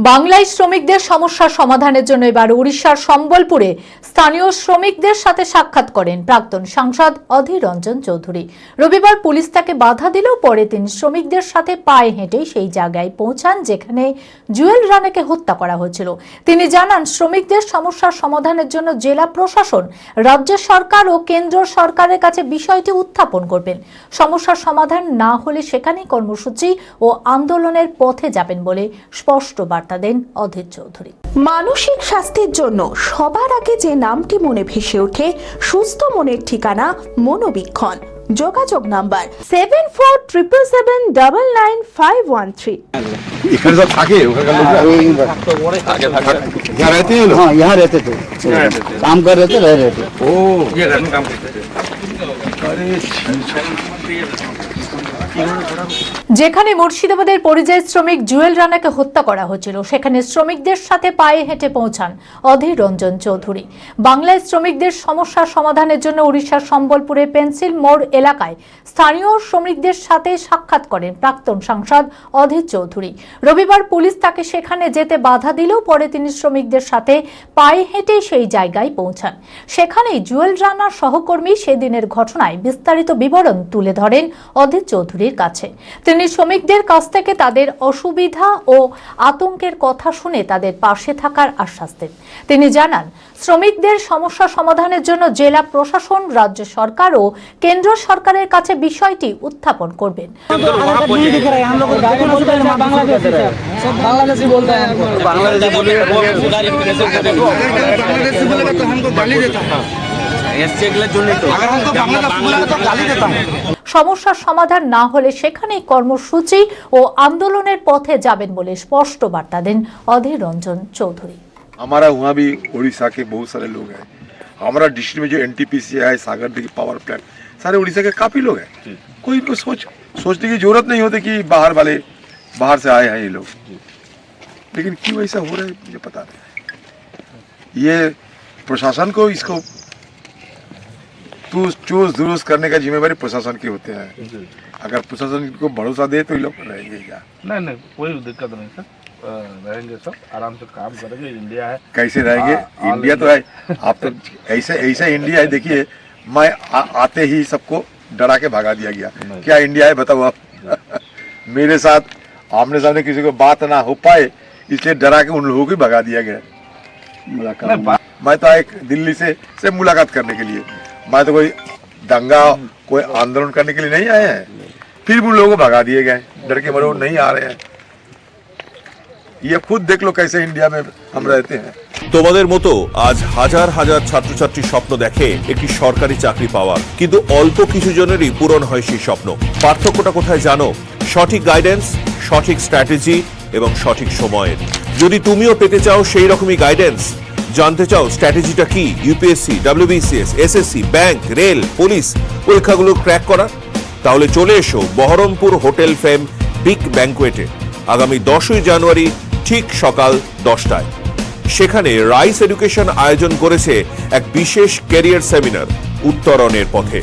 বাংলায় শ্রমিকদের সমস্যার সমাধানের জন্য এবার উড়িষ্যার সম্বলপুরে স্থানীয় শ্রমিকদের সাথে সাক্ষাৎ করেন প্রাক্তন সাংসদ অধীর রঞ্জন চৌধুরী। রবিবার পুলিশ তাকে বাধা দিলেও পরে তিনি শ্রমিকদের সাথে পায়ে হেঁটে সেই জায়গায় পৌঁছান যেখানে জুয়েল রানাকে হত্যা করা হয়েছিল। তিনি জানান, শ্রমিকদের সমস্যার সমাধানের জন্য জেলা প্রশাসন, রাজ্য সরকার ও কেন্দ্র সরকারের কাছে বিষয়টি উত্থাপন করবেন। সমস্যার সমাধান না হলে সেখানেই কর্মসূচি ও আন্দোলনের পথে যাবেন বলে স্পষ্ট বার্তা দেন অধীর চৌধুরী। মানসিক স্বাস্থ্যের জন্য সবার আগে যে নামটি মনে ভেসে ওঠে, সুস্থ মনের ঠিকানা মনোবীক্ষণ। যোগাযোগ নাম্বার 7477799513। इधर सब থাকে ওখানকার লোকরা আগে থাকা यहाँ रहते हैं लोग। हाँ, यहाँ रहते थे, काम कर रहे थे, रह रहे थे। ओ ये घर में काम करते थे। अरे যেখানে মুর্শিদাবাদের পরিযায়ী শ্রমিক জুয়েল রানাকে হত্যা করা হয়েছিল সেখানে শ্রমিকদের সাথে পায়ে হেঁটে পৌঁছান অধীর রঞ্জন চৌধুরী। বাংলায় শ্রমিকদের সমস্যার সমাধানের জন্য উড়িষ্যার সম্বলপুরে পেন্সিল মোড় এলাকায় স্থানীয় শ্রমিকদের সাথে সাক্ষাৎ করেন প্রাক্তন সাংসদ অধীর চৌধুরী। রবিবার পুলিশ তাকে সেখানে যেতে বাধা দিলেও পরে তিনি শ্রমিকদের সাথে পায়ে হেঁটে সেই জায়গায় পৌঁছান। সেখানেই জুয়েল রানার সহকর্মী সেদিনের ঘটনায় বিস্তারিত বিবরণ তুলে ধরেন অধীর চৌধুরীর কাছে। তিনি শ্রমিকদের কাছ থেকে তাদের অসুবিধা ও আতঙ্কের কথা শুনে তাদের পাশে থাকার আশ্বাস দেন। তিনি জানান, শ্রমিকদের সমস্যা সমাধানের জন্য জেলা প্রশাসন, রাজ্য সরকার ও কেন্দ্র সরকারের কাছে বিষয়টি উত্থাপন করবেন। সমস্যার সমাধান না হলে সেখানেই কর্মসূচি ও আন্দোলনের পথে যাবেন বলে স্পষ্ট বার্তা দেন অধীর রঞ্জন চৌধুরী। हमारा वहाँ भी उड़ीसा के बहुत सारे लोग हैं। हमारा डिस्ट्रिक्ट में जो एनटीपीसी है, सागर दिघी पावर प्लांट, सारे उड़ीसा के काफी लोग हैं। कोई इनको सोचने की जरूरत नहीं होती कि बाहर से आए हैं ये लोग। लेकिन क्यों ऐसा हो रहा है मुझे पता नहीं। ये प्रशासन को इसको चूस दुरुस्त करने का जिम्मेवारी प्रशासन की होते हैं। अगर प्रशासन को भरोसा दे तो ये लोग रहेंगे क्या? नहीं कोई दिक्कत नहीं सर, रहेंगे सब आराम से काम करेंगे। इंडिया है, कैसे रहेंगे? इंडिया तो है। आप तो ऐसा इंडिया है। देखिए, मैं आते ही सबको डरा के भगा दिया गया। क्या इंडिया है बताओ आप? मेरे साथ आमने सामने किसी को बात ना हो पाए इसलिए डरा के उन लोगों को भगा दिया गया। मैं तो आए दिल्ली से मुलाकात करने के लिए। मैं तो कोई दंगा कोई आंदोलन करने के लिए नहीं आए हैं। फिर भी उन लोगों को भगा दिए गए, डर के मरे वो नहीं आ रहे हैं। ये खुद देख लो कैसे इंडिया में हम रहते हैं। তোমাদের মতো আজ হাজার হাজার ছাত্রছাত্রী স্বপ্ন দেখে একটি সরকারি চাকরি পাওয়ার, কিন্তু অল্প কিছু জনেরই পূরণ হয় সেই স্বপ্ন। পার্থক্যটা কোথায় জানো? সঠিক গাইডেন্স, সঠিক স্ট্র্যাটেজি এবং সঠিক সময়ের। যদি তুমিও পেতে চাও সেই রকমই গাইডেন্স, জানতে চাও স্ট্র্যাটেজিটা কি UPSC, WBCS, SSC, bank, rail, police পরীক্ষাগুলো ক্র্যাক করার, তাহলে চলে এসো বহরমপুর হোটেল ফেম বিগ ব্যাংকোয়েটে আগামী 10ই জানুয়ারি ঠিক সকাল 10টায়। সেখানে রাইস এডুকেশন আয়োজন করেছে এক বিশেষ ক্যারিয়ার সেমিনার, উত্তরণের পথে।